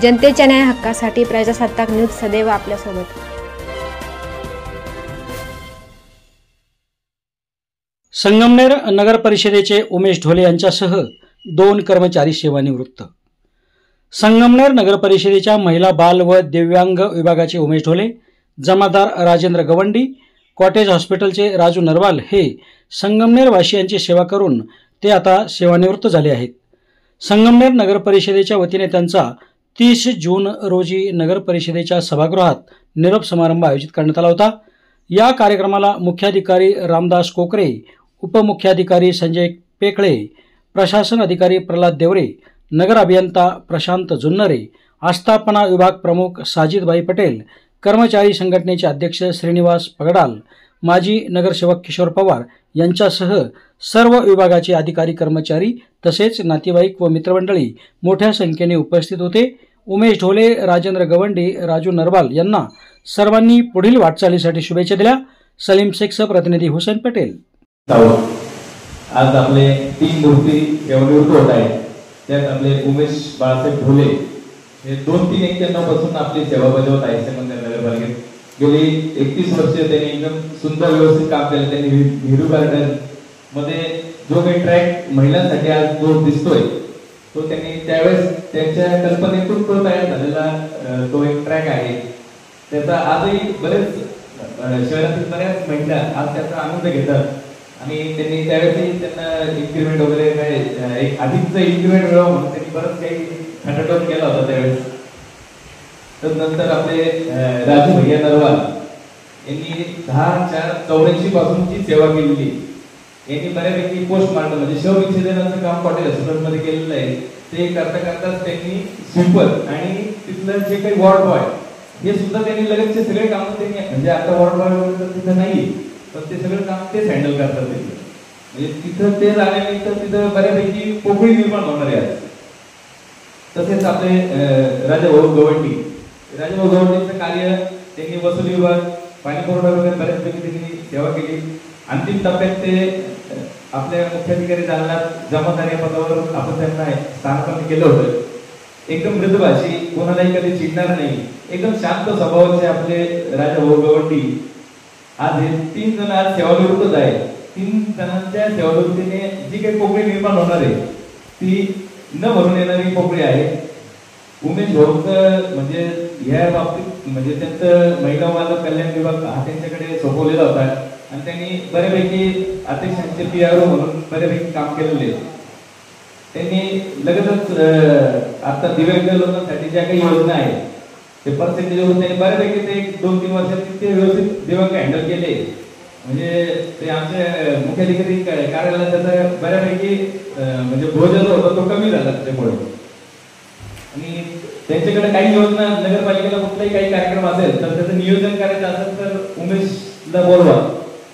जनतेच्या न्याय हक्कासाठी प्रजासत्ताक न्यूज सदैव आपल्यासोबत। संगमनेर नगर परिषदेचे उमेश ढोले यांच्यासह 2 कर्मचारी सेवानिवृत्त। संगमनेर नगर परिषदेच्या महिला बाल व दिव्यांग विभागाचे उमेश ढोले, जमादार राजेंद्र गवंडी, कॉटेज हॉस्पिटलचे राजू नरवाल हे संगमनेर वासियांची सेवा करून ते आता सेवानिवृत्त झाले आहेत। संगमनेर नगर परिषदेच्या वतीने त्यांचा 30 जून रोजी नगर परिषदेच्या सभागृहात निरोप समारंभ आयोजित करण्यात आला होता। या कार्यक्रमाला मुख्याधिकारी रामदास कोकरे, उपमुख्याधिकारी संजय पेकळे, प्रशासन अधिकारी प्रल्हाद देवरे, नगर अभियंता प्रशांत जुन्नरे, आस्थापना विभाग प्रमुख साजिदबाई पटेल, कर्मचारी संघटनेचे अध्यक्ष श्रीनिवास पगडाल, माजी नगरसेवक किशोर पवार यांच्यासह सर्व विभागाचे अधिकारी कर्मचारी तसेच नातेवाईक व मित्रमंडळी मोठ्या संख्येने उपस्थित होते। उमेश ढोले, राजेंद्र गवंडी, राजू नरवाल यांना सर्वांनी पुढील वाटचालीसाठी शुभेच्छा दिल्या। सलीम शेखसह प्रतिनिधी हुसेन पटेल। आज आपले 3 मूर्ती निवृत्त होत आहेत। त्यात आपले उमेश बाळासाहेब ढोले हे 2-3-91 पासून आपली सेवा बजावत आहेत संगमनेर नगरपालिकेत। गेली 31 वर्ष त्यांनी एकदम सुंदर व्यवस्थित काम केलं। त्यांनी नेहरू गार्डन मध्ये जो काही ट्रॅक महिलांसाठी आज जो दिसतोय तो त्यांनी त्यावेळेस त्यांच्या कल्पनेतून तो तयार झालेला तो एक ट्रॅक आहे। त्याचा आजही बरेच शहरातील बऱ्याच महिला आज त्याचा आनंद घेतात आणि त्यांनी त्यावेळेस त्यांना इन्क्रीमेंट वगैरे काय एक अधिकचं इन्क्रीमेंट मिळावं म्हणून त्यांनी बरंच काही खटाटोप केला होता त्यावेळेस। तर नंतर आपले राजू भैया नरवाल यांनी 10/4/84 पासूनची सेवा केलेली। यांनी बऱ्यापैकी पोस्टमार्टम म्हणजे शवविच्छेदनाचं काम कॉटेज हॉस्पिटलमध्ये केलेलं आहे। ते करता करताच त्यांनी स्वीपर आणि तिथलं जे काही वॉर्ड बॉय हे सुद्धा त्यांनी लगेचचे सगळे काम त्यांनी म्हणजे आता वॉर्ड बॉय वगैरे तिथं नाही पण ते सगळं काम तेच हँडल करतात। म्हणजे तिथं ते झाल्यानंतर तिथं बऱ्यापैकी पोकळी निर्माण होणार आहे। तसेच आपले राजाभाऊ गवंडीचं कार्य त्यांनी वसुली विभाग, पाणी पुरवठा वगैरे बऱ्याचपैकी त्यांनी सेवा केली। अंतिम टप्प्यात ते आपल्या मुख्याधिकारी जालना जमादार या पदावर आपण त्यांना स्थानापन्न केलं होतं। एकदम मृदुभाषी, कोणालाही कधी चिडणार नाही, एकदम शांत स्वभावाचे आपले राजाभाऊ गवंडी आज हे 3 जण आज सेवानिवृत्त आहे। 3 जणांच्या सेवानिवृत्तीने जी काही पोकळी निर्माण होणार आहे ती न भरून येणारी पोकळी आहे। उमेश भाऊचं म्हणजे या बाबतीत म्हणजे त्यांचं महिला व बाल कल्याण विभाग हा त्यांच्याकडे सोपवलेला होता आणि त्यांनी बऱ्यापैकी अध्यक्षांचे PRO म्हणून बऱ्यापैकी काम केलेले। त्यांनी लगेचच आता दिव्यांग लोकांसाठी ज्या काही योजना आहेत ते पर्सेंटेजवरून त्यांनी बऱ्यापैकी ते 2-3 वर्षात ते व्यवस्थित दिव्यांग हँडल केले। म्हणजे ते आमच्या मुख्याधिकारी कार्यालयात त्याचा बऱ्यापैकी म्हणजे बोजा जो होता तो कमी झाला त्यामुळे। आणि त्यांच्याकडे काही योजना नगरपालिकेला कुठलाही काही कार्यक्रम असेल तर त्याचं नियोजन करायचं असेल तर उमेशला बोलवा।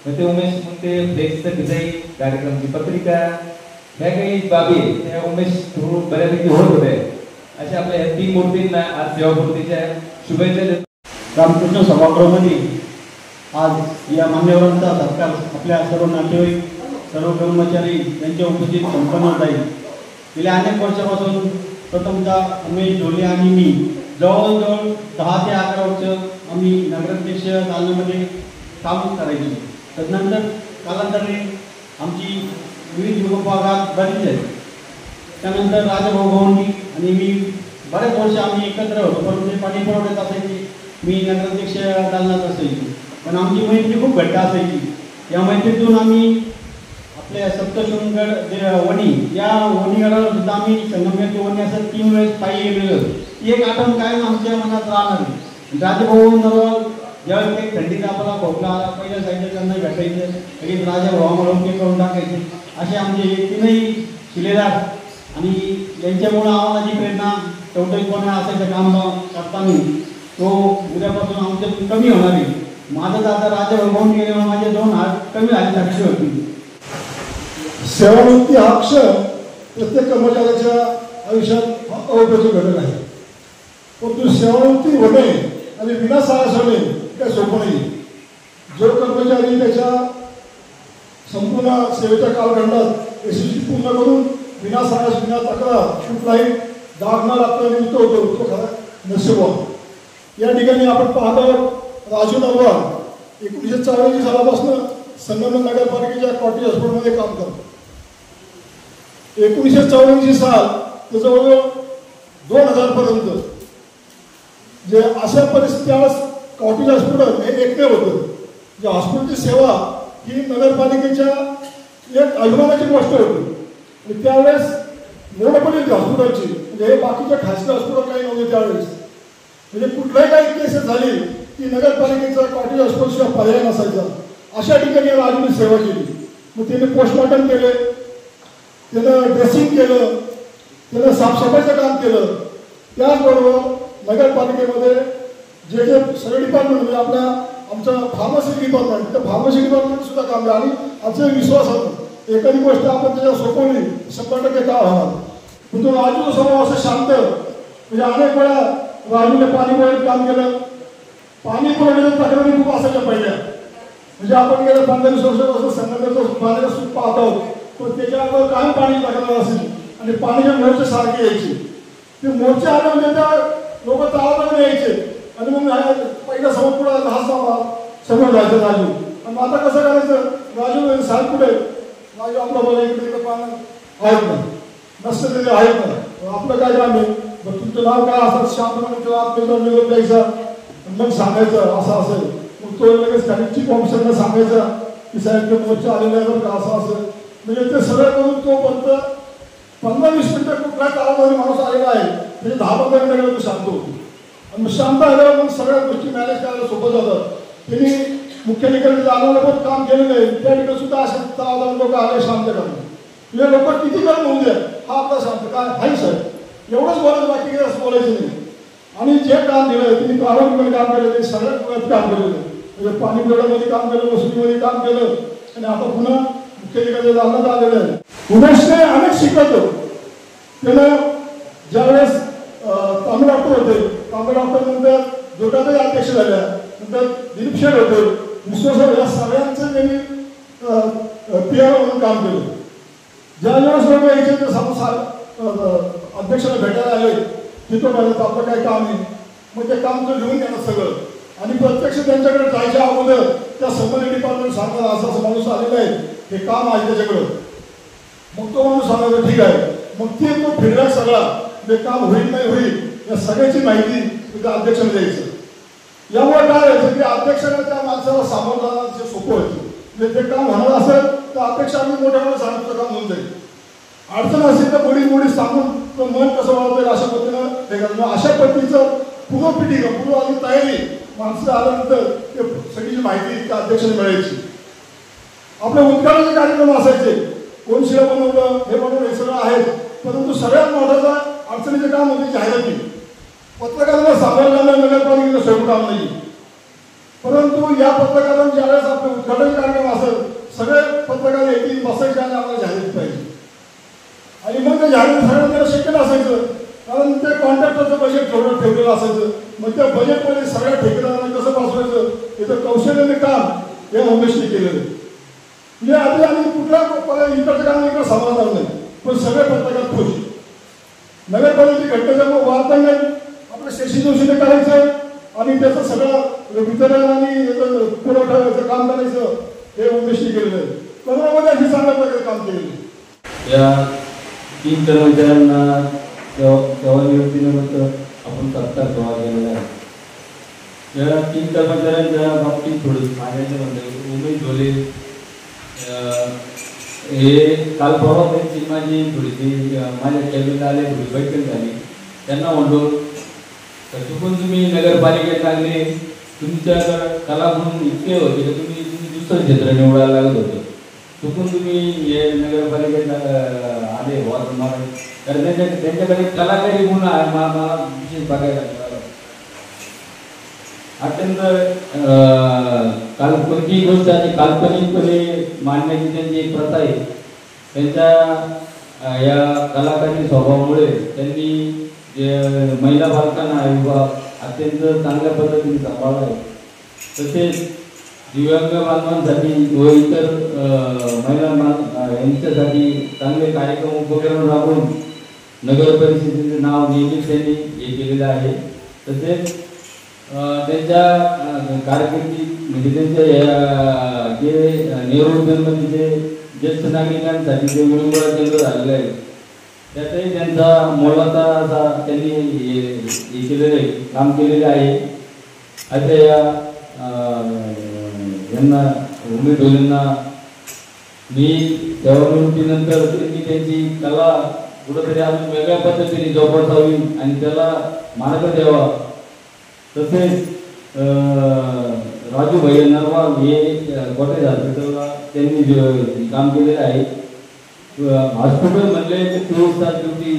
ते उमेश ते फ्लेक्सचं डिझाईन, कार्यक्रमची पत्रिका ह्या काही बाबी त्या उमेश थ्रू बऱ्यापैकी होत होते। अशा आपल्या 3 मूर्तींना आज सेवापूर्तीच्या शुभेच्छा देतो। रामकृष्ण सभागृहामध्ये आज या मान्यवरांचा सत्कार आपल्या सर्व नातेवाईक, सर्व कर्मचारी यांच्या उपस्थित संपन्न होत आहे। गेल्या अनेक वर्षापासून प्रथमतः उमेश ढोले आणि मी जवळजवळ 10 ते 11 वर्ष आम्ही नगराध्यक्ष जालन्यामध्ये काम करायचो। तदनंतर कालांतराने आमची विविध विभागात बदली झाली। त्यानंतर राजाभाऊ गवंडी आणि मी बरेच वर्ष आम्ही एकत्र होतो, पण ते पाणी पुरवठ्यात असायची, मी नगराध्यक्ष जालन्यात असायची, पण आमची मैत्री खूप घट्ट असायची। या मैत्रीतून आम्ही आपल्या सप्तशृंगगड वणी या वणीगडावर सुद्धा आम्ही संगमनेरची वणी असं 3 वेळेस पायी गेलेलो। ती एक आठवण कायम आमच्या मनात राहणार आहे। राजाभाऊ नरवाल ज्यावेळेस काही थंडीचा आपला खोकला आला पहिल्या साईडला त्यांना भेटायचं, लगेच राजाभावामुळे ओके करून टाकायचे। असे आमचे 3ही शिलेदार आणि यांच्यामुळे आम्हाला जी प्रेरणा टवटवीपणा असायचं काम करताना तो उद्यापासून आमच्या कमी होणार आहे। माझं आता राजाभाऊ होऊन गेल्यामुळे माझे 2 हात कमी झाल्यासारखी होती। सेवानिवृत्ती हा क्षण प्रत्येक कर्मचाऱ्याच्या आयुष्यात अवघड घडत आहे, परंतु सेवानिवृत्ती होणे आणि विनासाहस होणे काय सोपं नाही। जो कर्मचारी त्याच्या संपूर्ण सेवेच्या कालखंडात यशस्वी पूर्ण करून विनासाहस, विना तक्रार, कुठलाही जागणार आपलं निमित्त होतो तो खरा नशिबवान. या ठिकाणी आपण पाहतो राजू नरवाल 1984 सालापासून संगमनेर नगरपालिकेच्या कॉटेज हॉस्पिटलमध्ये काम करतो. 1984 साल ते जवळजवळ 2000 पर्यंत जे अशा परिस्थिती त्यावेळेस कॉटेज हॉस्पिटल हे एकमेव होतं. जे हॉस्पिटलची सेवा ही नगरपालिकेच्या एक अभिमानाची गोष्ट होती. आणि त्यावेळेस मोनोपॉली होती हॉस्पिटलची. म्हणजे हे बाकीच्या खासगी हॉस्पिटल काही नव्हते त्यावेळेस. म्हणजे कुठल्याही काही केसेस झाली की नगरपालिकेचा कॉटेज हॉस्पिटलशिवाय पर्याय नसायचा. अशा ठिकाणी राजूने सेवा केली. मग त्याने पोस्टमॉर्टम केले, त्यानं ड्रेसिंग केलं, त्यानं साफसफाईचं काम केलं. त्याचबरोबर नगरपालिकेमध्ये जे जे सगळे डिपार्टमेंट म्हणजे आपल्या आमचं फार्मसी डिपार्टमेंट त्या फार्मसी डिपार्टमेंट सुद्धा काम केलं. आणि आजचं विश्वासानं एखादी गोष्ट आपण त्याच्यावर सोपवली 100% काय होणार. पण तो राजू स्वभाव असं शांत म्हणजे अनेक वेळा राजूने पाणी पुरवठ्यात काम केलं. पाणी पुरवठ्याच्या तक्रारी खूप असायच्या पहिल्या. म्हणजे आपण गेल्या 15-20 वर्षापासून संघटनेचं पाण्याला सूप पाहत आहोत. पण त्याच्यावर कायम पाणी तक्रार असेल आणि पाण्याच्या मोर्चे सारखे यायचे. ते मोर्चे आले म्हणजे त्या लोक ताळाबंद यायचे आणि मग पहिला समोर पुढे समोर जायचं राजू. आणि आता कसं करायचं राजू साहेब कुठे राजू आपला बोला इकडे इकडे पाणी आहेत ना नसतं तरी आहेत ना आपलं काय काम आहे. तुमचं नाव काय असं शांतपणे आपल्याला निरोप द्यायचा मग सांगायचं असं असेल. मग तो लगेच खाली ऑफिसरला सांगायचा की साहेब मोर्चे आलेले आहे का असं असेल. म्हणजे ते सगळं करून तोपर्यंत 15-20 मिनिटं कुठल्या काळामध्ये माणूस आलेला आहे म्हणजे 10-15 मिनिटं तो शांत होतो. आणि मग शांत आल्यावर मग सगळ्या गोष्टी मॅनेज करायला सोपं जातात. त्यांनी मुख्याधिकारी जाणवलं पण काम केलेलं आहे. त्या ठिकाणी सुद्धा असे 10 लोक आले शांत करणं. हे लोक किती करून होऊ द्या हा आपला शांत काय हाही साहेब एवढंच बोलायचं बाकी काही असं बोलायचं नाही. आणि जे काम दिलं त्यांनी प्रारंभिक काम केलं ते सगळ्यात मुळात काम केलेलं म्हणजे पाणी पुरवठ्यामध्ये काम केलं वसुलीमध्ये काम केलं आणि आता पुन्हा मुख्याधिकारी जालन्यात आलेलं आहे. उमेशने अनेक शिकवतो. त्यानं ज्यावेळेस तामिळ डॉक्टर होते तामिळ डॉक्टर नंतर जोटाचे अध्यक्ष झाल्या नंतर दिलीप शेठ होते विश्वासराव या सगळ्यांचं त्यांनी PR म्हणून काम केलं. ज्या वेळेस लोक यायचे ते अध्यक्षाला भेटायला आले तिथं पाहिजे आपलं काय काम आहे मग ते काम तर लिहून घेणं सगळं आणि प्रत्यक्ष त्यांच्याकडे जायच्या अगोदर त्या संबंधित डिपार्टमेंट सांगतात असं असं माणूस आलेला आहे हे काम आहे त्याच्याकडं. मग तो माणूस सांगायचा ठीक आहे. मग ते तो फीडबॅक सगळा ते काम होईल नाही होईल या सगळ्याची माहिती त्या अध्यक्षाला द्यायचं. यामुळे काय व्हायचं की अध्यक्षाला त्या माणसाला सामोरं जाणं सोपं व्हायचं. म्हणजे ते काम होणार असेल तर अध्यक्ष आम्ही मोठ्या मोठ्या सांगतो काम होऊन जाईल. अडचण असेल तर गोडी सांगून मन कसं वाढवता येईल अशा पद्धतीनं हे करणं. अशा पद्धतीचं पूर्वपिढी पूर्व आधी तयारी माणसं आल्यानंतर ते सगळीची माहिती त्या अध्यक्षाला मिळायची. आपले उद्घाटनाचे कार्यक्रम असायचे कोण शिळं बनवलं हे बनवलं हे सगळं आहे. परंतु सगळ्यात मोठं अडचणीचे काम होते जाहिराती. पत्रकारांना सामान्य नगरपालिकेचं सोडून काम नाही. परंतु या पत्रकारांना ज्यावेळेस आपले उद्घाटन कार्यक्रम असेल सगळे पत्रकार येतील बसायचे आणि आम्हाला जाहिरात पाहिजे. आणि मग ते जाहिरात सगळ्यांना शक्य नसायचं कारण ते कॉन्ट्रॅक्टरचं बजेट ठेवलेलं असायचं. मग त्या बजेटमध्ये सगळ्या ठेकेदारांना कसं बसवायचं त्याचं कौशल्याने काम हे उमेशने केलेलं. म्हणजे आधी आम्ही कुठल्या इकडचं काम इकडं समाधान नाही पण सगळे पत्रकार खुश. नगरपालिकेची घटनेचा वार्ता नाही आपलं शेशी जोशीने करायचं आणि त्याचं सगळं वितरण आणि पुरवठ्याचं काम करायचं हे उमेशने केलेलं आहे. कर्ममध्ये अशी चांगल्या प्रकारे काम केलेलं आहे. या 3 कर्मचाऱ्यांना सेवानिवृत्तीनिमित्त आपण सत्कार सोहळा केलेला आहे. या 3 कर्मचाऱ्यांच्या बाबतीत थोडं सांगायचं म्हणजे उमेश ढोले हे काल परवा त्यांची माझी थोडीशी माझ्या कॅबिनला आले थोडी बैठक झाली. त्यांना म्हणलो तर चुकून तुम्ही नगरपालिकेत लागले तुमच्या कला म्हणून इतके होते की तुम्ही दुसरं क्षेत्र निवडायला लागत होतं. चुकून तुम्ही हे नगरपालिकेत आले व्हा तुम्हाला तर त्यांच्याकडे कलाकारी म्हणून मला विशेष बघायला मिळालं. अत्यंत कोणतीही गोष्ट आणि काल्पनिकपणे मांडण्याची त्यांची एक प्रथा आहे. त्यांच्या या कलाकारी स्वभावामुळे त्यांनी जे महिला बालकांना विभाग अत्यंत चांगल्या पद्धतीने सांभाळला आहे. तसेच दिव्यांग बांधवांसाठी व इतर महिला यांच्यासाठी चांगले कार्यक्रम उपक्रम राबवून नगर परिषदेचं नाव नेहमीच त्यांनी हे केलेलं आहे. तसेच त्यांच्या कारकिर्दीत म्हणजे त्यांच्या जे नेहरू उद्यानमध्ये जे ज्येष्ठ नागरिकांसाठी जे विलंबन केंद्र झालेलं आहे त्यातही त्यांचा मोलाचा असा त्यांनी हे केलेलं आहे, काम केलेलं आहे. आता यांना उमेश ढोलेंना मी सेवानिवृत्तीनंतर त्यांनी त्यांची कला कुठंतरी अजून वेगळ्या पद्धतीने जोपासावी आणि त्याला मार्ग द्यावा. तसेच राजू भैया नरवाल हे कॉटेज हॉस्पिटलला त्यांनी काम केलेलं आहे. हॉस्पिटल म्हणले की 24 तास ड्युटी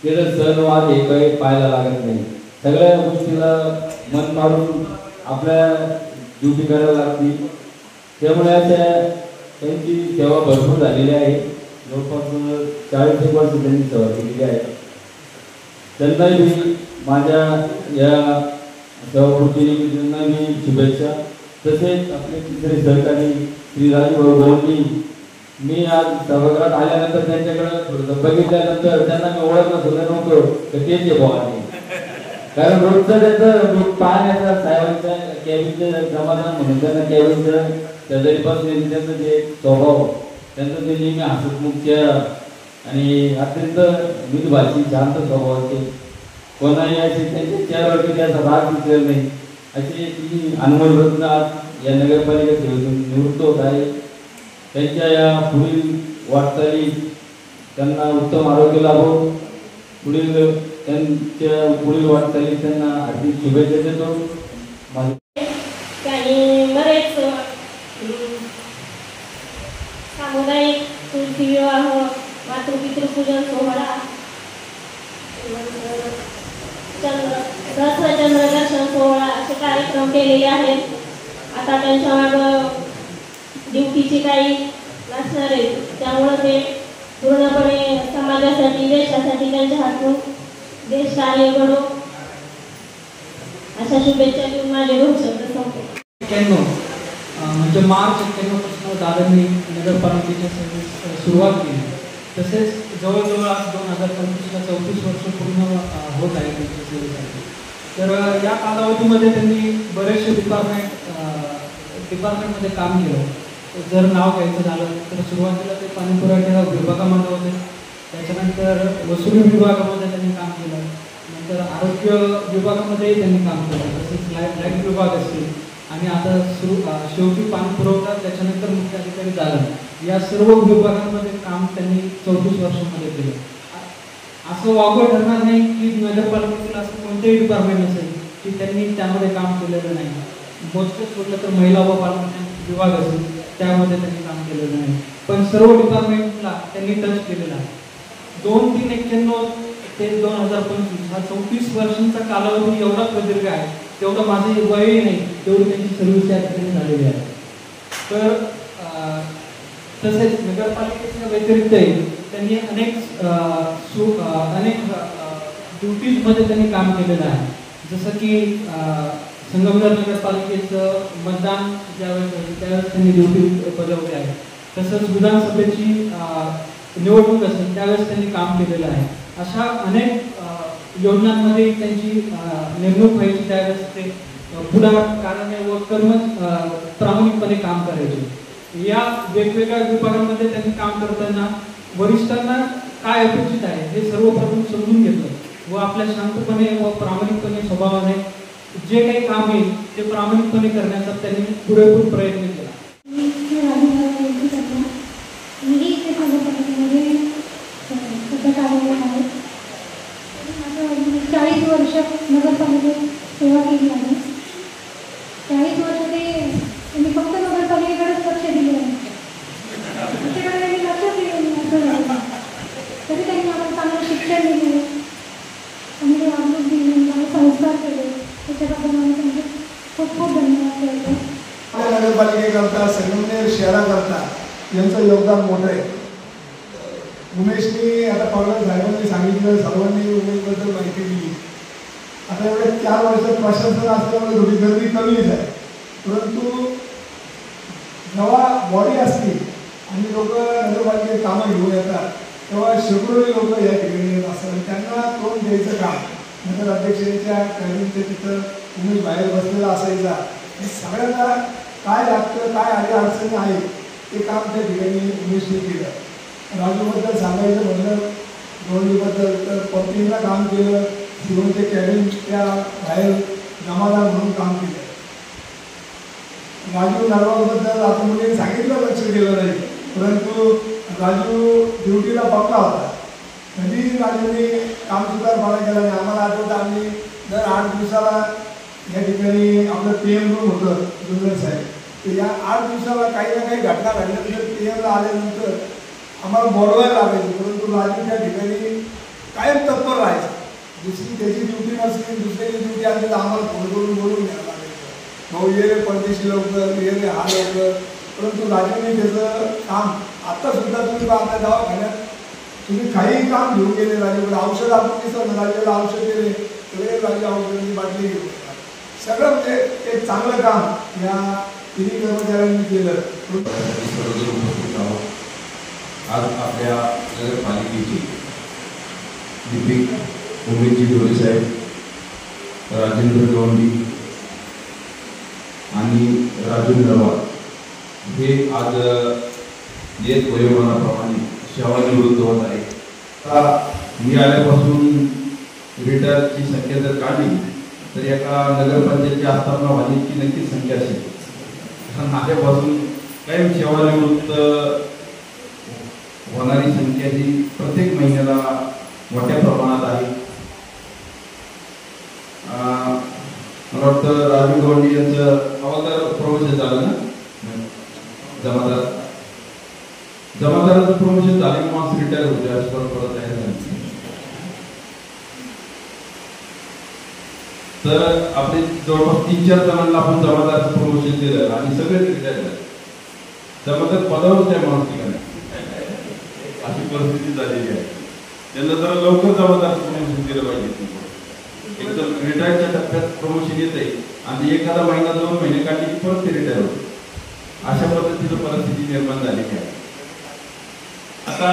केलं, सणवाद हे काही पाहायला लागत नाही. सगळ्या गोष्टीला मन मारून आपल्या ड्युटी करायला लागते. त्यामुळे त्यांची सेवा भरपूर झालेली आहे. जवळपास 40 वर्ष त्यांनी सेवा केलेली आहे. त्यांनाही माझ्या या सेवापूर्तीने त्यांना मी शुभेच्छा. तसेच आपले तिसरे सहकारी श्री राजूभाऊ गोवंडी, मी आज सभागृहात आल्यानंतर त्यांच्याकडे थोडंसं बघितल्यानंतर त्यांना मी ओळखलं सुद्धा नव्हतो तर तेच आहे भाऊ. कारण रोजचं त्याचं मी पाहण्याचा साहेबांच्या कॅबिनचं समाधान म्हणून त्यांना कॅबिनचं शेजारीपासून त्यांचं जे स्वभाव त्यांचं ते नेहमी हसतमुख चेहरा आणि अत्यंत मृदुभाषी शांत स्वभावाचे, कोणाही अशी त्यांच्या चेहऱ्यावरती त्याचा राग दिसलेला नाही. असे ती अनमोल रत्न आज या नगरपालिका सेवेतून निवृत्त होत आहे. त्यांच्या या पुढील वाटचाली त्यांना उत्तम आरोग्य लाभो. त्यांच्या पुढील वाटचाली त्यांना हार्दिक शुभेच्छा देतो. आणि बरेच सामुदायिक तुलसी विवाह, मातृपितृपूजन सोहळा, सहस्र चंद्र दर्शन सोहळा असे कार्यक्रम केलेले आहेत. आता त्यांच्या मागं ड्युटीची काही नसणार आहे, त्यामुळं ते पूर्णपणे समाजासाठी देशासाठी त्यांच्या हातून देश कार्य घडो अशा शुभेच्छा देऊन माझे 2 शब्द संपले. 91 म्हणजे मार्च 91 पासून दादांनी नगरपालिकेच्या सेवेस सुरुवात केली. तसेच जवळजवळ आज 2025ला 34 वर्ष पूर्ण होत आहे त्यांच्या सेवेसाठी. तर या कालावधीमध्ये त्यांनी बरेचसे डिपार्टमेंटमध्ये काम केलं. जर नाव घ्यायचं झालं तर सुरुवातीला ते पाणीपुरवठा विभागामध्ये होते, त्याच्यानंतर वसुली विभागामध्ये त्यांनी काम केलं, नंतर आरोग्य विभागामध्येही त्यांनी काम केलं, तसेच लाईट विभाग असतील आणि आता शेवटी पाणीपुरवठा त्याच्यानंतर मुख्य अधिकारी झालं. या सर्व विभागांमध्ये काम त्यांनी 34 वर्षांमध्ये केलं. असं वावगं ठरणार नाही की नगरपालिकेतील असं कोणतेही डिपार्टमेंट असेल की त्यांनी त्यामध्ये काम केलेलं नाही. मोजकंच म्हटलं तर महिला व बालकल्याण विभाग असेल त्यामध्ये त्यांनी काम केलेलं नाही, पण सर्व डिपार्टमेंटला त्यांनी टच केलेला आहे. 2391 ते 2025 हा 34 वर्षांचा कालावधी एवढा प्रदीर्घ आहे, तेवढं माझं वयही नाही, तेवढी त्यांची सर्व्हिस या ठिकाणी झालेली आहे. तर तसेच नगरपालिकेच्या व्यतिरिक्तही त्यांनी अनेक ड्युटीजमध्ये त्यांनी काम केलेलं आहे. जसं की संगमनेर नगरपालिकेचं मतदान ज्यावेळेस होतं त्यावेळेस त्यांनी ड्युटी बजावली आहे. तसंच विधानसभेची निवडणूक असेल त्यावेळेस त्यांनी काम केलेलं आहे. अशा अनेक योजनांमध्ये त्यांची नेमणूक व्हायची, त्यावेळेस ते पुढाकाराने व प्रामाणिकपणे काम करायचे. या वेगवेगळ्या विभागांमध्ये त्यांनी काम करताना वरिष्ठांना काय अपेक्षित आहे हे सर्वप्रथम समजून घेतलं व आपल्या शांतपणे व प्रामाणिकपणे स्वभावाने जे काही काम आहे ते प्रामाणिकपणे करण्याचा त्यांनी पुरेपूर प्रयत्न केला. मीही इथे नगरपालिकेमध्ये सध्या कार्यरत आहे. 40 वर्ष नगरपालिकेत सेवा केली आहे. 40 वर्ष मी फक्त नगरपालिकेकडेच लक्ष दिले आहे. त्याच्याकडे त्यांनी लक्ष दिलं नाही असं झालं. तरी त्यांनी आम्हाला चांगलं शिक्षण दिले, चांगले वागणूक दिली, चांगले संस्कार केले, त्याच्याबद्दल मला त्यांचे खूप खूप धन्यवाद करते. नगरपालिकेकरता संगमनेर शहराकरता यांचं योगदान मोठं आहे. उमेशनी आता पवार साहेबांनी सांगितलं, सर्वांनी उमेशबद्दल माहिती दिली. आता एवढे 4 वर्षात प्रशासन असल्यामुळे थोडी गर्दी कमीच आहे, परंतु जेव्हा बॉडी असते आणि लोक नगरपालिकेत कामं घेऊन येतात तेव्हा शेकडो लोक या ठिकाणी येत असतात. त्यांना तोंड द्यायचं काम नगर अध्यक्षांच्या कॅबिनच्या तिथं उमेश बाहेर बसलेला असायचा. सगळ्यांना काय लागतं, काय आडी अडचणी आहेत ते काम त्या ठिकाणी उमेशने केलं. राजूबद्दल सांगायचं म्हणलं, गवळीबद्दल तर पंपिंगला काम केलं, शिवणचे कॅबिन त्या बाहेर जमादार म्हणून काम केलं. राजू नरवालबद्दल आता मुलींनी सांगितलं, लक्ष दिलं नाही, परंतु राजू ड्युटीला पक्का होता. कधी राजूने कामसुधारपणा केला नाही. आम्हाला आठवतं आम्ही दर 8 दिवसाला या ठिकाणी आपलं PM रूम होतं जुन्नर साहेब, तर या 8 दिवसाला काही ना काही घटना घडल्यानंतर PM ला आल्यानंतर आम्हाला बोलवायला लागायचं, परंतु राजू त्या ठिकाणी कायम तत्पर राहायचं. दुसरी त्याची ड्युटी नसली, दुसऱ्याची ड्युटी आली तर आम्हाला फोन करून बोलून घ्यायला लागायचं, भाऊ ये रे परदेशी लवकर, ये रे हा लवकर. परंतु राजूने त्याचं काम आत्तासुद्धा तुम्ही आता दवाखान्यात तुम्ही काही काम घेऊन गेले राजूकडे, औषध आपण दिसत राजूला औषध दिले सगळे राजू औषधाची बाटली घेऊन सगळं, म्हणजे एक चांगलं काम या तिन्ही कर्मचाऱ्यांनी केलं. आज आपल्या नगरपालिकेची दीपिक उमेशजी ढोले साहेब, राजेंद्र गवंडी आणि राजू नरवाल हे आज येत वयोमानाप्रमाणे सेवानिवृत्त होत आहे. मी आल्यापासून रिटायरची संख्या जर काढली तर एका नगरपंचायतची आस्थापना व्हायची नक्कीच संख्या असेल. कारण आल्यापासून कायम सेवानिवृत्त होणारी संख्या ही प्रत्येक महिन्याला मोठ्या प्रमाणात आहे. मला वाटतं राजू गवंडी यांचं हवालदार प्रमोशन झालं ना, जमादाराचं प्रमोशन झाले माणूस रिटायर होते, आज परत तयार झाले. तर आपले जवळपास 3-4 जणांना आपण जमादाराचं प्रमोशन दिलं आणि सगळेच रिटायर झाले. जमादार पदावर त्या माणूस ठिकाणी अशी परिस्थिती झालेली आहे. त्यांना जरा लवकर जमादाराचं प्रमोशन दिलं पाहिजे. एकदम रिटायरच्या टप्प्यात प्रमोशन येते आणि एखादा महिना 2 महिने काढले की परत ते रिटायर होते. अशा पद्धतीची परिस्थिती निर्माण झालेली आहे. आता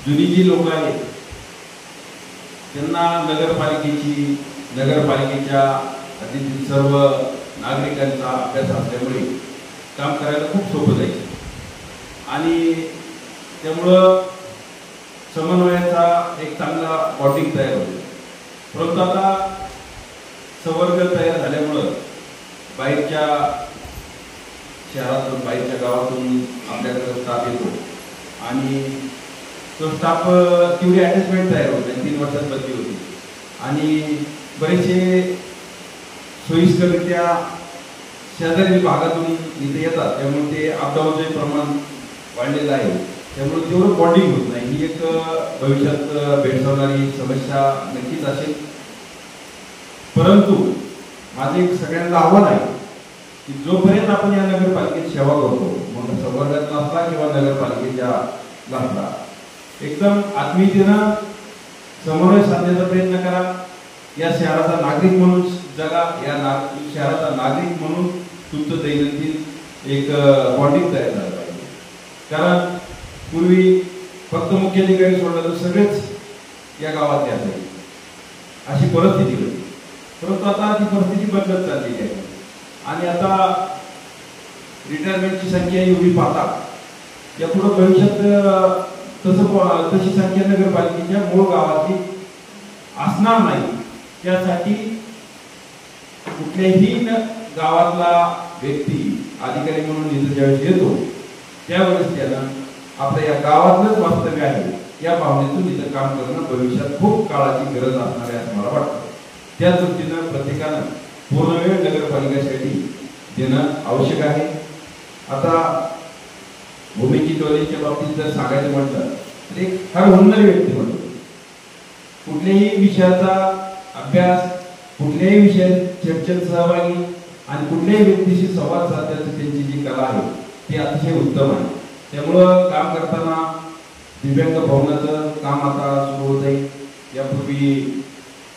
जुनी जी लोक आहेत त्यांना नगरपालिकेच्या अधीन सर्व नागरिकांचा अभ्यास असल्यामुळे काम करायला खूप सोपं जायचं आणि त्यामुळं समन्वयाचा एक चांगला बॉन्डिंग तयार होतो. परंतु आता संवर्ग तयार झाल्यामुळं बाहेरच्या शहरातून, बाहेरच्या गावातून आपल्याकडे स्टाफ येतो आणि तो स्टाफ तेवढी अटॅचमेंट तयार होत नाही. 3 वर्षात बदली होती आणि बरेचसे सोयीस्कररित्या शेजारी भागातून इथे येतात, त्यामुळे ते अपडाऊनचे प्रमाण वाढलेलं आहे. त्यामुळे तेवढं बॉन्डिंग होत नाही. ही एक भविष्यात भेडसावणारी समस्या नक्कीच असेल. परंतु माझे एक सगळ्यांना आव्हान आहे की जोपर्यंत आपण या नगरपालिकेत सेवा करतो, मग संवर्गात नसला किंवा नगरपालिकेच्या नसला, एकदम आत्मीयतेनं समन्वय साधण्याचा प्रयत्न करा. या शहराचा नागरिक म्हणून जगा, या शहराचा नागरिक म्हणून तुमचं दैनंदिन एक बॉन्डिंग तयार झालं पाहिजे. कारण पूर्वी फक्त मुख्याधिकारी सोडलं तर सगळेच या गावातले असायचे, अशी परिस्थिती होती. परंतु आता ती परिस्थिती बदलत चाललेली आहे आणि आता रिटायरमेंटची संख्या एवढी पाहता यापुढे भविष्यात तशी संख्या नगरपालिकेच्या मूळ गावातली असणार नाही. त्यासाठी कुठल्याही गावातला व्यक्ती अधिकारी म्हणून इथं ज्यावेळेस येतो त्यावेळेस त्यानं आपल्या या गावातलंच वास्तव्य आहे या भावनेतून इथं काम करणं भविष्यात खूप काळाची गरज असणार आहे असं मला वाटतं. त्या दृष्टीनं प्रत्येकानं पूर्णवेळ नगरपालिकेसाठी देणं आवश्यक आहे. आता भूमिकी टोलेच्या बाबतीत जर सांगायचं म्हटलं तर एक फार हुन्नरी व्यक्ती म्हणतो. कुठल्याही विषयाचा अभ्यास, कुठल्याही विषयात चर्चेत सहभागी आणि कुठल्याही व्यक्तीशी संवाद साधण्याची त्यांची जी कला आहे ती अतिशय उत्तम आहे. त्यामुळं काम करताना दिव्यांग भवनाचं काम आता सुरू होत आहे. यापूर्वी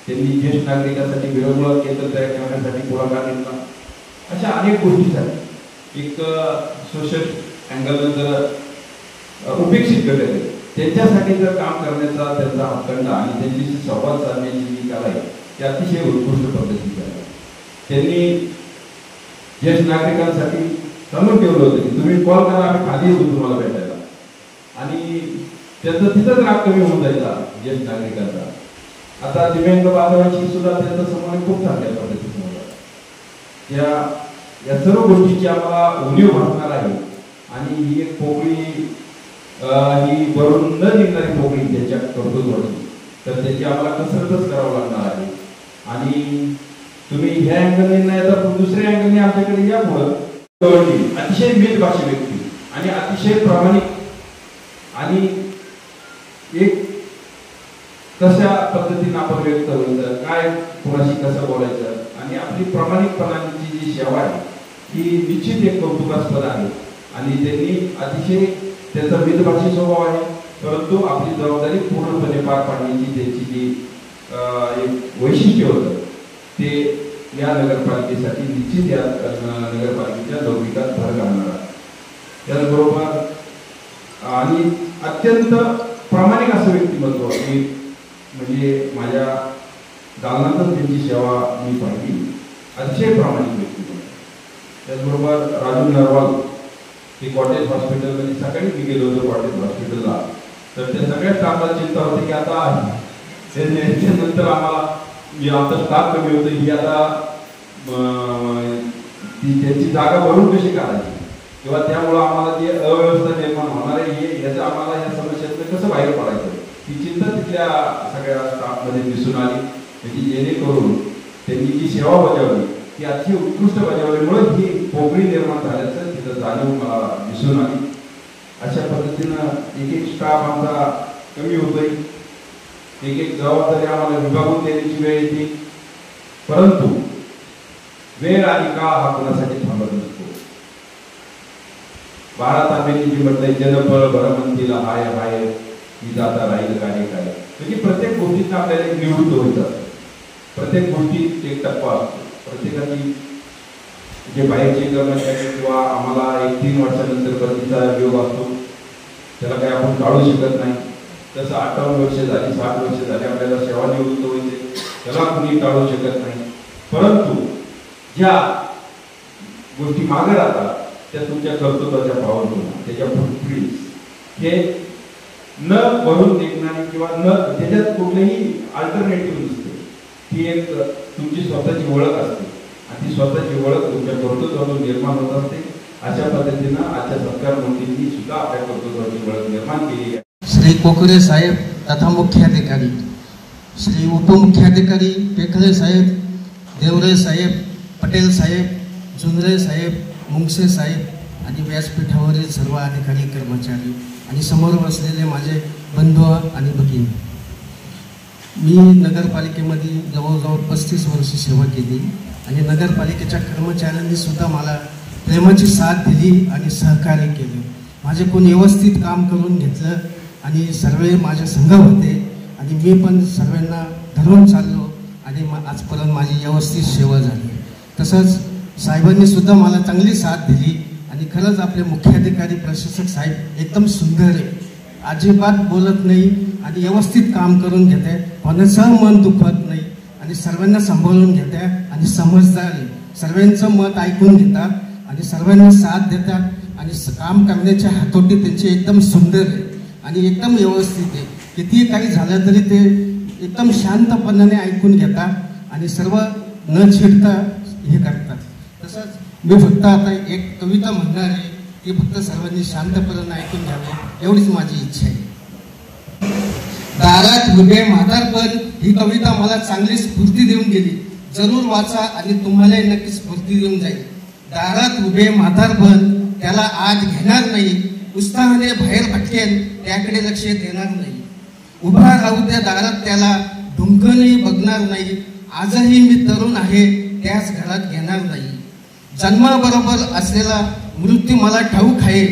त्यांनी ज्येष्ठ नागरिकांसाठी विरंगुळा केंद्र तयार करण्यासाठी पुढाकार घेतला. अशा अनेक गोष्टीसाठी एक सोशल अँगल जर उपेक्षित घटक आहे त्यांच्यासाठी जर काम करण्याचा त्यांचा अखंड आणि त्यांच्याशी संवाद साधण्याची जी कला आहे ती अतिशय उत्कृष्ट पद्धतीची आहे. त्यांनी ज्येष्ठ नागरिकांसाठी सांगून ठेवलं होतं की तुम्ही कॉल करा, आम्ही खाली येऊ तुम्हाला भेटायला. आणि त्यांचं तिथंच राग कमी होऊन जायचा ज्येष्ठ नागरिकांचा. आता दिव्यांग बांधवांची सुद्धा त्यांचा संबंध खूप चांगल्या पद्धतीने होता. या सर्व गोष्टीची आम्हाला उणीव भासणार आहे. आणि ही एक पोकळी ही भरून न निघणारी पोकळी त्याच्या कर्तृत्वाची, तर त्याची आम्हाला कसरतच करावं लागणार आहे. आणि तुम्ही ह्या अँगलने नाही तर दुसऱ्या अँगलने आमच्याकडे यामुळं अतिशय मितभाषी व्यक्ती आणि अतिशय प्रामाणिक आणि एक कशा पद्धतीने आपण व्यक्त व्हायचं, काय कोणाशी कसं बोलायचं आणि आपली प्रामाणिकपणाची जी सेवा आहे ही निश्चित एक कौतुकास्पद आहे. आणि त्यांनी अतिशय त्यांचा मितभाषी स्वभाव आहे, परंतु आपली जबाबदारी पूर्णपणे पार पाडण्याची त्यांची जी एक वैशिष्ट्य होतं ते या नगरपालिकेसाठी निश्चित या नगरपालिकेच्या लौकिकात भर घालणार आहे. त्याचबरोबर आणि अत्यंत प्रामाणिक असं व्यक्तिमत्व मी म्हणजे माझ्या दालनातच त्यांची सेवा मी पाहिली. अतिशय प्रामाणिक व्यक्तिमत्व. त्याचबरोबर राजू नरवाल हे कॉटेज हॉस्पिटलमध्ये सकाळी मी गेलो होतो कॉटेज हॉस्पिटलला, तर त्या सगळ्या स्टाफला चिंता होती की आता नंतर आम्हाला आमचा स्टाफ कमी होतं ही आता त्याची जागा भरून कशी काढायची किंवा त्यामुळं आम्हाला जी अव्यवस्था निर्माण होणार आहे याचं आम्हाला या समस्येतनं कसं बाहेर पडायचं ही चिंता तिथल्या सगळ्या स्टाफमध्ये दिसून आली. म्हणजे जेणेकरून त्यांनी जी सेवा बजावली ती अतिशय उत्कृष्ट बजावल्यामुळे ही पोकळी निर्माण झाल्याचं तिथं जाणीव मला दिसून आली. अशा पद्धतीनं एक एक स्टाफ आमचा कमी होतोय, एक एक जबाबदारी आम्हाला विभागून देण्याची वेळ येते, परंतु वेळ आणि काळ हा कोणासाठी थांबत नसतो. 12 तांब्यांनी जी म्हटलंय जनबळ भरमंतीला हाय हाय ही जाता राहील काय काय, म्हणजे प्रत्येक गोष्टीत आपल्याला एक निवृत्त व्हायचं असतं. प्रत्येक गोष्टीत एक टप्पा असतो. प्रत्येकाची जे बाहेरचे कर्मचारी किंवा आम्हाला 1-3 वर्षानंतर बदलीचा योग असतो, त्याला काही आपण टाळू शकत नाही. तसं 58 वर्ष झाली 60 वर्ष झाली आपल्याला सेवानिवृत्त व्हायचे, त्याला कुणी टाळू शकत नाही. परंतु ज्या गोष्टी मागे राहतात त्या तुमच्या कर्तृत्वाच्या पावलं त्याच्या फुटप्रिंट्स हे न भरून निघणारी किंवा न त्याच्यात कुठलेही अल्टरनेटिव्ह नसते. ती एक तुमची स्वतःची ओळख असते आणि ती स्वतःची ओळख तुमच्या कर्तृत्वातून निर्माण होत असते. अशा पद्धतीनं आजच्या सत्कार मंत्रींनी सुद्धा आपल्या कर्तृत्वाची ओळख निर्माण केली आहे. श्री कोकरे साहेब तथा मुख्याधिकारी, श्री उपमुख्याधिकारी पेखले साहेब, देवरे साहेब, पटेल साहेब, जुनरे साहेब, मुंगसे साहेब आणि व्यासपीठावरील सर्व अधिकारी कर्मचारी आणि समोर बसलेले माझे बंधू आणि भगिनी, मी नगरपालिकेमध्ये जवळजवळ 35 वर्ष सेवा केली आणि नगरपालिकेच्या कर्मचाऱ्यांनी सुद्धा मला प्रेमाची साथ दिली आणि सहकार्य केले. माझे कोण व्यवस्थित काम करून घेतलं आणि सर्व माझे संघ होते आणि मी पण सर्वांना धरून चाललो आणि आजपर्यंत माझी व्यवस्थित सेवा झाली. तसंच साहेबांनी सुद्धा मला चांगली साथ दिली आणि खरंच आपले मुख्याधिकारी प्रशासक साहेब एकदम सुंदर आहे, अजिबात बोलत नाही आणि व्यवस्थित काम करून घेते, कोणाचं मन दुखत नाही आणि सर्वांना सांभाळून घेते आणि समजदार आहे. सर्वांचं मत ऐकून घेतात आणि सर्वांना साथ देतात आणि काम करण्याच्या हातोटी त्यांची एकदम सुंदर आहे आणि एकदम व्यवस्थित आहे. किती काही झालं तरी ते एकदम शांतपणाने ऐकून घेतात आणि सर्व न चिडता हे करतात. तसंच मी फक्त आता एक कविता म्हणणार आहे की फक्त सर्वांनी शांतपणाने ऐकून घ्यावे एवढीच माझी इच्छा आहे. दारात उभे म्हातारपण ही कविता मला चांगली स्फूर्ती देऊन गेली. जरूर वाचा आणि तुम्हालाही नक्की स्फूर्ती देऊन जाईल. दारात उभे म्हातारपण त्याला आत घेणार नाही, उत्साहाने बाहेर भटकेल त्याकडे लक्ष देणार नाही. उभा राहू त्या दारात त्याला ढुंकनही बघणार नाही. आजही मी तरुण आहे त्याच घरात घेणार नाही. जन्माबरोबर असलेला मृत्यू मला ठाऊक आहे,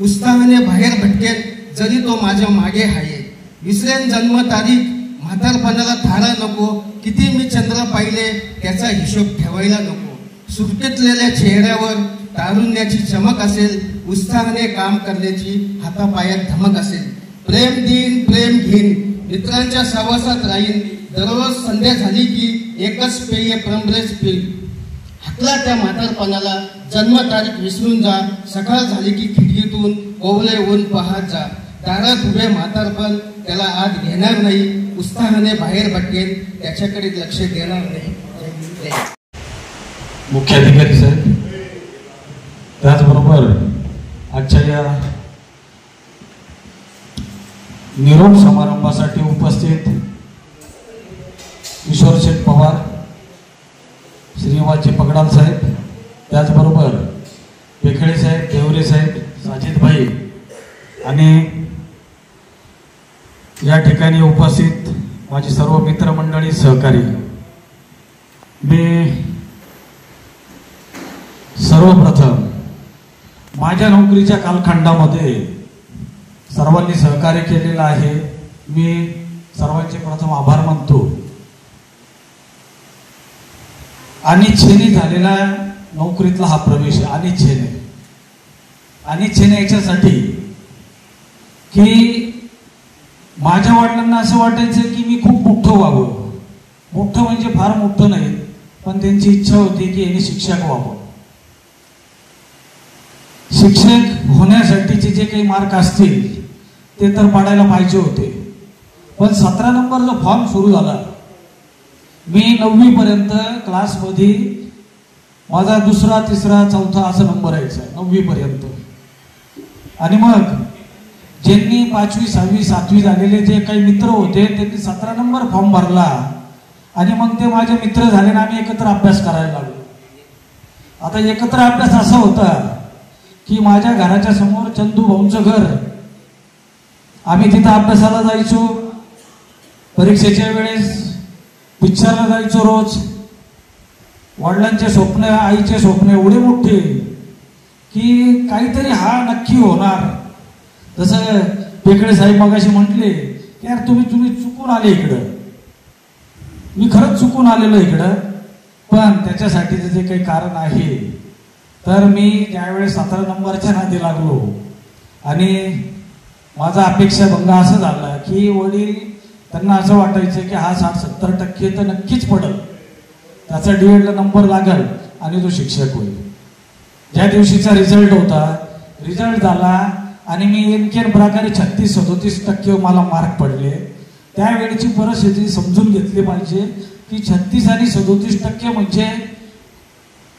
उत्साहाने बाहेर भटकेल जरी तो माझ्या मागे आहे. विसरेन जन्म तारीख म्हातारपणाला थारा नको, किती मी चंद्र पाहिले त्याचा हिशोब ठेवायला नको. सुरकेतलेल्या चेहऱ्यावर तारुण्याची चमक असेल, उत्साहाने काम करण्याची हातापायात धमक असेल. प्रेम देईन प्रेम घेईन, मित्रांच्या सहवासात राहीन, दररोज संध्या झाली की एकच पेय प्रमरेच पेय. हाकला त्या म्हातारपणाला, जन्मतारीख विसरून जा, सकाळ झाली की खिडकीतून कोवळे ऊन पाहत जा. दारात उभे म्हातारपण त्याला आत घेणार नाही, उत्साहाने बाहेर भटकेल, त्याच्याकडे लक्ष देणार नाही. मुख्याधिकारी साहेब, त्याचबरोबर आजच्या या निरोप समारंभासाठी उपस्थित किशोर शेठ पवार, श्रीवाजी पगडाल साहेब, त्याचबरोबर पेखळे साहेब, देवरे साहेब, साजिद भाई आणि या ठिकाणी उपस्थित माझी सर्व मित्रमंडळी, सहकारी, मी सर्वप्रथम माझ्या नोकरीच्या कालखंडामध्ये सर्वांनी सहकार्य केलेलं आहे. मी सर्वांचे प्रथम आभार मानतो. अनिच्छेने झालेला नोकरीतला हा प्रवेश, अनिच्छेने याच्यासाठी की माझ्या वडिलांना असं वाटायचं की मी खूप मोठं व्हावं. मोठं म्हणजे फार मोठं नाही, पण त्यांची इच्छा होती की यांनी शिक्षक व्हावं. शिक्षक होण्यासाठीचे जे काही मार्क असतील ते तर पाडायला पाहिजे होते, पण 17 नंबरचा फॉर्म सुरू झाला. मी 9वी पर्यंत क्लासमध्ये माझा 2रा, 3रा, 4था असा नंबर यायचा 9वी पर्यंत. आणि मग ज्यांनी 5वी, 6वी, 7वी झालेले जे काही मित्र होते त्यांनी 17 नंबर फॉर्म भरला आणि मग ते माझे मित्र झाले आणि आम्ही एकत्र अभ्यास करायला लागलो. आता एकत्र अभ्यास असा होता की माझ्या घराच्या समोर चंदू भाऊंचं घर, आम्ही तिथं अभ्यासाला जायचो. परीक्षेच्या वेळेस पिक्चरला जायचो रोज. वडिलांचे स्वप्न, आईचे स्वप्न एवढे मोठे की काहीतरी हा नक्की होणार. जसं पेकडे साहेब मगाशी म्हटले की यार तुम्ही चुकून आले इकडं. मी खरंच चुकून आलेलो इकडं, पण त्याच्यासाठीचं जे काही कारण आहे. तर मी ज्यावेळेस 17 नंबरच्या नादी लागलो आणि माझा अपेक्षा भंग असं झाला की वडील, त्यांना असं वाटायचं की हा 60-70% तर नक्कीच पडेल, त्याचा D.Edला नंबर लागल आणि तो शिक्षक होईल. ज्या दिवशीचा रिझल्ट होता, रिझल्ट झाला आणि मी नेमक्या प्रकारे 36-37% मला मार्क पडले. त्यावेळेची परिस्थिती समजून घेतली पाहिजे की 36 आणि 37% म्हणजे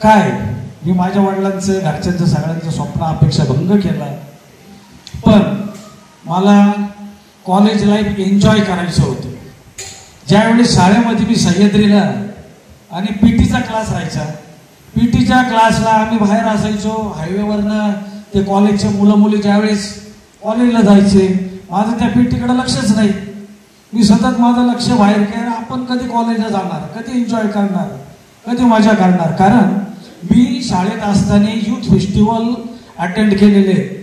काय. मी माझ्या वडिलांचं, घरच्यांचं, सगळ्यांचं स्वप्न, अपेक्षा भंग केला. पण मला कॉलेज लाईफ एन्जॉय करायचं होतं. ज्यावेळेस शाळेमध्ये मी सह्याद्रीला आणि पीटीचा क्लास राहायचा, पीटीच्या क्लासला आम्ही बाहेर असायचो. हायवेवरनं ते कॉलेजचे मुलं मुली ज्यावेळेस कॉलेजला जायचे, माझं त्या पीटीकडे लक्षच नाही. मी सतत माझं लक्ष बाहेर की आपण कधी कॉलेजला जाणार, कधी एन्जॉय करणार, कधी मजा करणार. कारण मी शाळेत असताना यूथ फेस्टिवल अटेंड केलेले.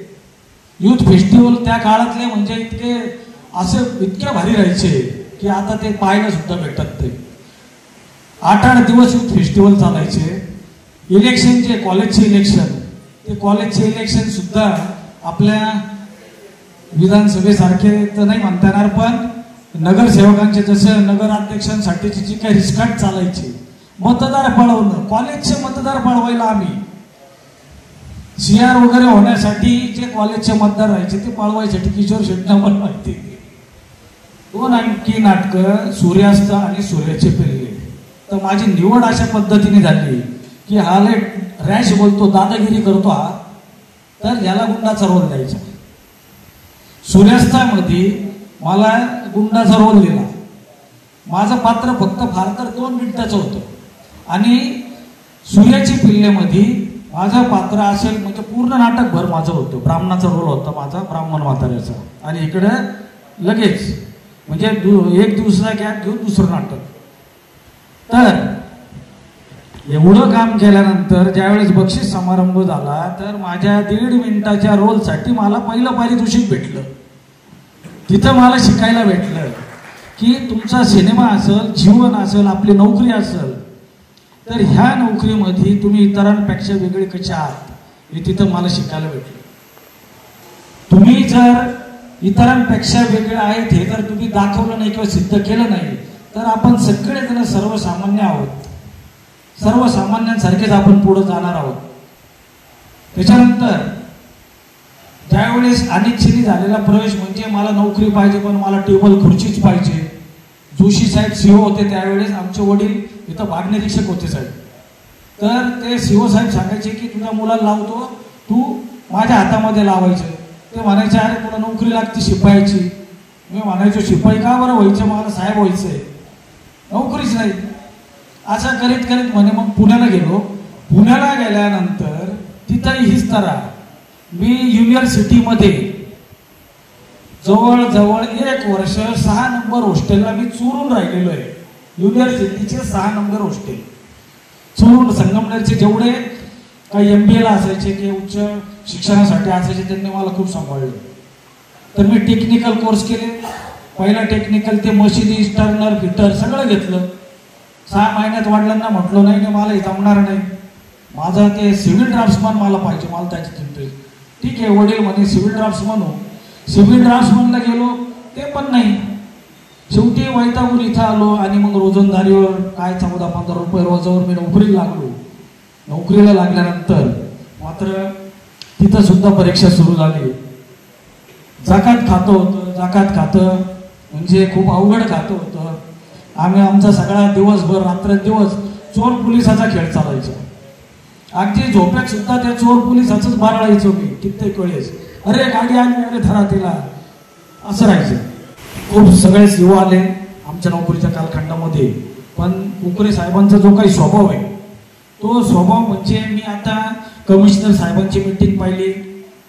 यूथ फेस्टिवल त्या काळातले म्हणजे इतके भारी राहायचे की आता ते पाहायला सुद्धा भेटत नाही. 8-8 दिवस यूथ फेस्टिवल चालायचे. इलेक्शनचे, कॉलेजचे इलेक्शन, ते कॉलेजचे इलेक्शन सुद्धा आपल्या विधानसभेसारखे तर नाही म्हणता येणार, पण नगरसेवकांचे जसं नगराध्यक्षांसाठीची जी काही रिस्काट चालायची, मतदार पळवणं, कॉलेजचे मतदार पळवायला आम्ही CR वगैरे होण्यासाठी जे कॉलेजचे मतदार राहायचे ते पळवायसाठी किशोर शेट्टी मला माहिती. 2 आणखी नाटकं, सूर्यास्त आणि सूर्याचे पिल्ले. तर माझी निवड अशा पद्धतीने झाली की हा रॅश बोलतो, दादागिरी करतो हा, तर याला गुंडाचा रोल द्यायचा. सूर्यास्तामध्ये मला गुंडाचा रोल दिला. माझं पात्र फक्त फार तर 2 मिनिटाचं होतं आणि सूर्याची पिल्लेमध्ये माझं पात्र असेल म्हणजे पूर्ण नाटकभर माझं होतं. ब्राह्मणाचा रोल होता माझा, ब्राह्मण म्हाताऱ्याचा. आणि इकडे लगेच म्हणजे 1 दिवसाचा गॅप घेऊन दुसरं नाटक. तर एवढं काम केल्यानंतर ज्यावेळेस बक्षीस समारंभ झाला तर माझ्या 1.5 मिनिटाच्या रोलसाठी मला पहिलं पारितोषिक भेटलं. तिथं मला शिकायला भेटलं की तुमचा सिनेमा असेल, जीवन असेल, आपली नोकरी असेल, तर ह्या नोकरीमध्ये तुम्ही इतरांपेक्षा वेगळे कसे आहात हे तिथं मला शिकायला भेटलं. तुम्ही जर इतरांपेक्षा वेगळे आहेत हे जर तुम्ही दाखवलं नाही किंवा सिद्ध केलं नाही तर आपण सगळेजण सर्वसामान्य आहोत, सर्वसामान्यांसारखेच आपण पुढे जाणार आहोत. त्याच्यानंतर ज्यावेळेस अनिच्छेने झालेला प्रवेश म्हणजे मला नोकरी पाहिजे पण मला टेबल खुर्चीच पाहिजे. जोशी साहेब सीओ होते त्यावेळेस, आमचे वडील इथं भाग निरीक्षक होते साहेब. तर ते सीओ साहेब सांगायचे की तुझ्या मुलाला लावतो, तू माझ्या हातामध्ये लावायचं. ते म्हणायचे अरे तुला नोकरी लागते शिपायाची. मी म्हणायचो शिपाई का बरं व्हायचं, मला साहेब व्हायचंय, नोकरीच नाही. असं करीत करीत म्हणे मग पुण्याला गेलो. पुण्याला गेल्यानंतर तिथंही हीच तरा. मी युनिव्हर्सिटीमध्ये जवळजवळ 1 वर्ष 6 नंबर हॉस्टेलला मी चोरून राहिलेलो आहे. युनिव्हर्सिटीचे 6 नंबर हॉस्टेल चोरून. संगमनेरचे जेवढे काही MBA ला असायचे किंवा उच्च शिक्षणासाठी असायचे त्यांनी मला खूप सांभाळलं. तर मी टेक्निकल कोर्स केले. पहिला टेक्निकल ते मशिनिस्ट, टर्नर, फिटर सगळं घेतलं. 6 महिन्यात वडिलांना म्हटलं नाही मला हे जमणार नाही, माझं ते सिव्हिल ड्राफ्ट्समन मला पाहिजे, मला त्याच्यात इंटरेस्ट. ठीक आहे, वडील म्हणे सिव्हिल ड्राफ्ट्समन हो. सिव्हिल ड्राफ्ट्समनला गेलो ते पण नाही. शेवटी वैतागून इथं आलो आणि मग रोजंदारीवर काय 14-15 रुपये रोजावर मी नोकरीला लागलो. नोकरीला लागल्यानंतर मात्र तिथं सुद्धा परीक्षा सुरू झाली. जाकात खातं होतं. जाकात खातं म्हणजे खूप अवघड खातं होतं. आम्ही आमचा सगळा दिवसभर रात्रंदिवस चोर पोलिसाचा खेळ चालायचा. अगदी झोपेत सुद्धा त्या चोर पोलिसाचंच बारळायचो मी कित्येक वेळेस. अरे गाडी आली, अरे धरा तिला, असं राहायचं. खूप सगळेच युवा आले आमच्या नोकरीच्या कालखंडामध्ये. पण उकरे साहेबांचा जो काही स्वभाव आहे तो स्वभाव म्हणजे मी आता कमिशनर साहेबांची मीटिंग पाहिली,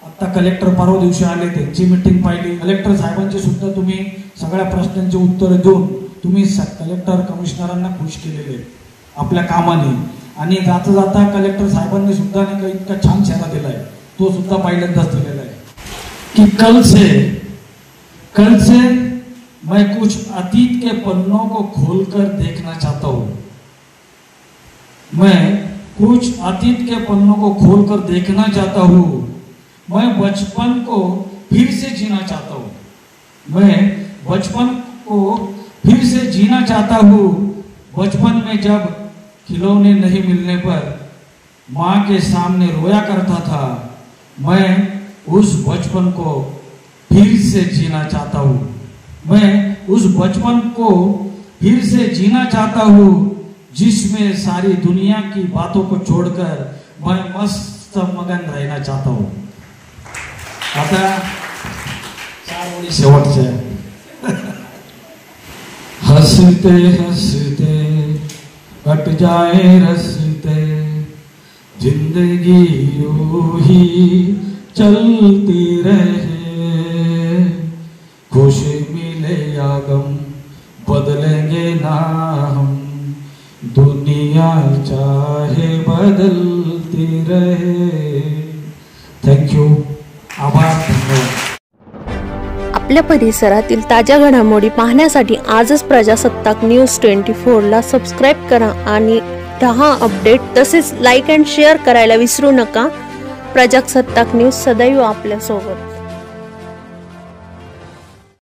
आता कलेक्टर परवा दिवशी आले त्यांची मीटिंग पाहिली. कलेक्टर साहेबांची सुद्धा तुम्ही सगळ्या प्रश्नांची उत्तरं देऊन तुम्ही कलेक्टर कमिशनरांना खुश केलेले आपल्या कामाने. आणि जाता जाता कलेक्टर साहेबांनी सुद्धा नाही का इतका छान चेहरा दिलाय, तो सुद्धा पहिल्यांदाच दिलेला आहे की कल से मैं कुछ अतीत के पन्नों को खोलकर देखना चाहता हूं. मैं कुछ अतीत के पन्नों को खोलकर देखना चाहता हूं. मैं बचपन को फिर से जीना चाहता हूं. मैं बचपन को फिर से जीना चाहता हूं. बचपन में जब खिलौने नहीं मिलने पर माँ के सामने रोया करता था, मैं उस बचपन को फिर से जीना चाहता हूँ. मैं उस बचपन को फिर से जीना चाहता हूँ जिसमें सारी दुनिया की बातों को छोड़कर मैं मस्त मगन रहना चाहता हूँ. आता 4 ओळी शेवटच्या. हंसते हंसते कट जाए रस्ते, जिंदगी यूं ही चलती रहे. खुशी मिले या गम बदलेंगे ना हम, दुनिया चाहे बदलती रहे. थँक्यू. आभार. धन्यवाद. आपल्या परिसरातील ताज्या घडामोडी पाहण्यासाठी आजच प्रजासत्ताक न्यूज 24ला सबस्क्राईब करा आणि 10 अपडेट तसेच लाईक अँड शेअर करायला विसरू नका. प्रजासत्ताक न्यूज सदैव आपल्यासोबत.